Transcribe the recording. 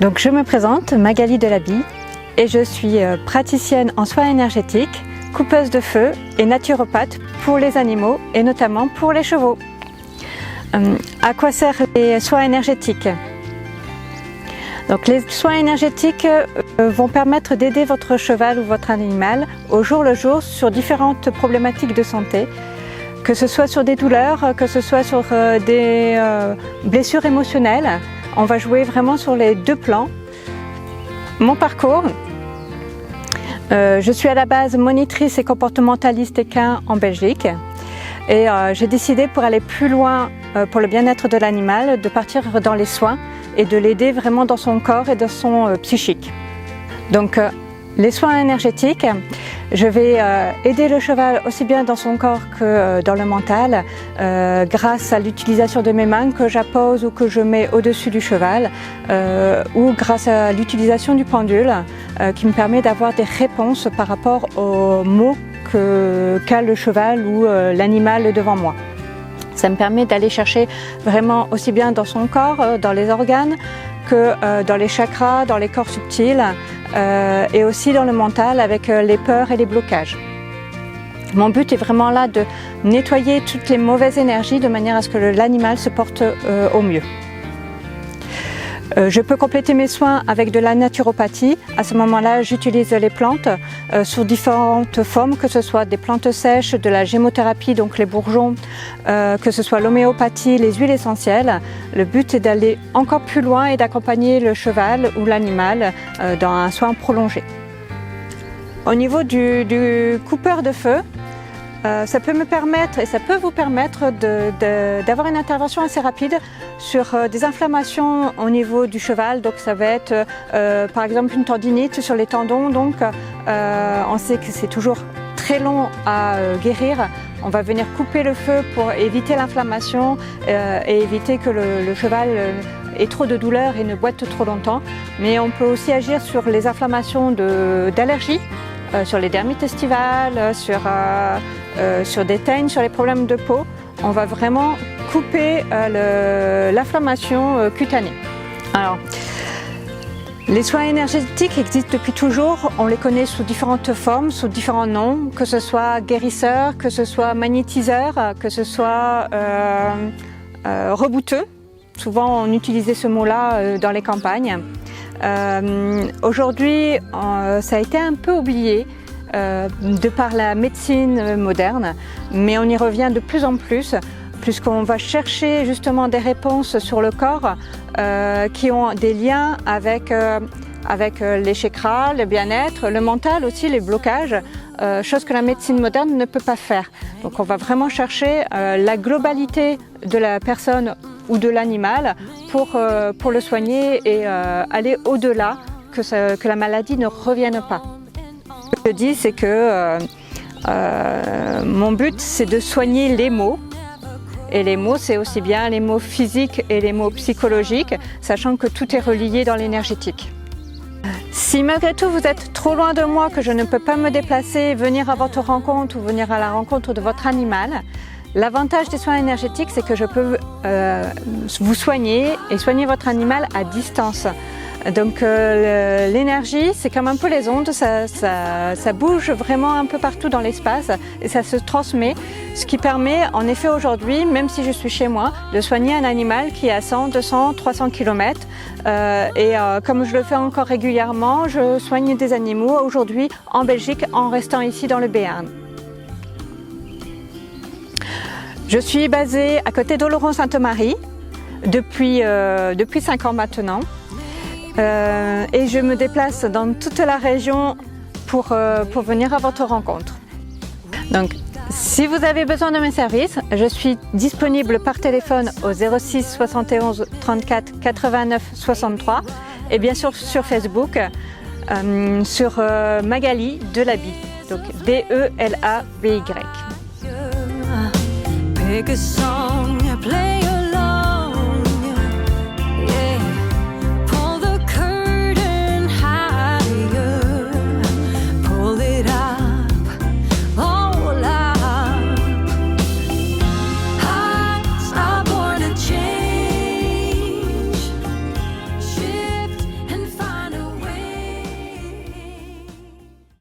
Donc je me présente, Magali Delabie, et je suis praticienne en soins énergétiques, coupeuse de feu et naturopathe pour les animaux et notamment pour les chevaux. À quoi servent les soins énergétiques? Donc les soins énergétiques vont permettre d'aider votre cheval ou votre animal au jour le jour sur différentes problématiques de santé, que ce soit sur des douleurs, que ce soit sur des blessures émotionnelles. On va jouer vraiment sur les deux plans. Mon parcours, je suis à la base monitrice et comportementaliste équin en Belgique et j'ai décidé, pour aller plus loin pour le bien-être de l'animal, de partir dans les soins et de l'aider vraiment dans son corps et dans son psychique. Donc les soins énergétiques, je vais aider le cheval aussi bien dans son corps que dans le mental grâce à l'utilisation de mes mains que j'appose ou que je mets au-dessus du cheval ou grâce à l'utilisation du pendule qui me permet d'avoir des réponses par rapport aux mots qu'a le cheval ou l'animal devant moi. Ça me permet d'aller chercher vraiment aussi bien dans son corps, dans les organes, que dans les chakras, dans les corps subtils et aussi dans le mental avec les peurs et les blocages. Mon but est vraiment là de nettoyer toutes les mauvaises énergies de manière à ce que l'animal se porte au mieux. Je peux compléter mes soins avec de la naturopathie. À ce moment-là, j'utilise les plantes sous différentes formes, que ce soit des plantes sèches, de la gémothérapie, donc les bourgeons, que ce soit l'homéopathie, les huiles essentielles. Le but est d'aller encore plus loin et d'accompagner le cheval ou l'animal dans un soin prolongé. Au niveau du coupeur de feu, ça peut me permettre et ça peut vous permettre d'avoir une intervention assez rapide sur des inflammations au niveau du cheval. Donc ça va être par exemple une tendinite sur les tendons. Donc on sait que c'est toujours très long à guérir. On va venir couper le feu pour éviter l'inflammation et éviter que le cheval ait trop de douleur et ne boite trop longtemps. Mais on peut aussi agir sur les inflammations d'allergie, sur les dermites estivales, sur des teignes, sur les problèmes de peau. On va vraiment couper l'inflammation cutanée. Alors, les soins énergétiques existent depuis toujours. On les connaît sous différentes formes, sous différents noms, que ce soit guérisseur, que ce soit magnétiseur, que ce soit rebouteux. Souvent, on utilisait ce mot-là dans les campagnes. Aujourd'hui, ça a été un peu oublié de par la médecine moderne, mais on y revient de plus en plus, puisqu'on va chercher justement des réponses sur le corps qui ont des liens avec les chakras, le bien-être, le mental aussi, les blocages, chose que la médecine moderne ne peut pas faire. Donc on va vraiment chercher la globalité de la personne ou de l'animal pour le soigner et aller au-delà, que la maladie ne revienne pas. Ce que je dis, c'est que mon but, c'est de soigner les maux. Et les maux, c'est aussi bien les maux physiques et les maux psychologiques, sachant que tout est relié dans l'énergétique. Si malgré tout vous êtes trop loin de moi, que je ne peux pas me déplacer, venir à votre rencontre ou venir à la rencontre de votre animal, l'avantage des soins énergétiques, c'est que je peux vous soigner et soigner votre animal à distance. Donc l'énergie, c'est comme un peu les ondes, ça bouge vraiment un peu partout dans l'espace et ça se transmet, ce qui permet en effet aujourd'hui, même si je suis chez moi, de soigner un animal qui est à 100, 200, 300 km. Comme je le fais encore régulièrement, je soigne des animaux aujourd'hui en Belgique en restant ici dans le Béarn. Je suis basée à côté d'Oloron-Sainte-Marie depuis 5 ans maintenant. Et je me déplace dans toute la région pour venir à votre rencontre. Donc, si vous avez besoin de mes services, je suis disponible par téléphone au 06 71 34 89 63 et bien sûr sur Facebook sur Magali Delabie, donc D-E-L-A-B-Y.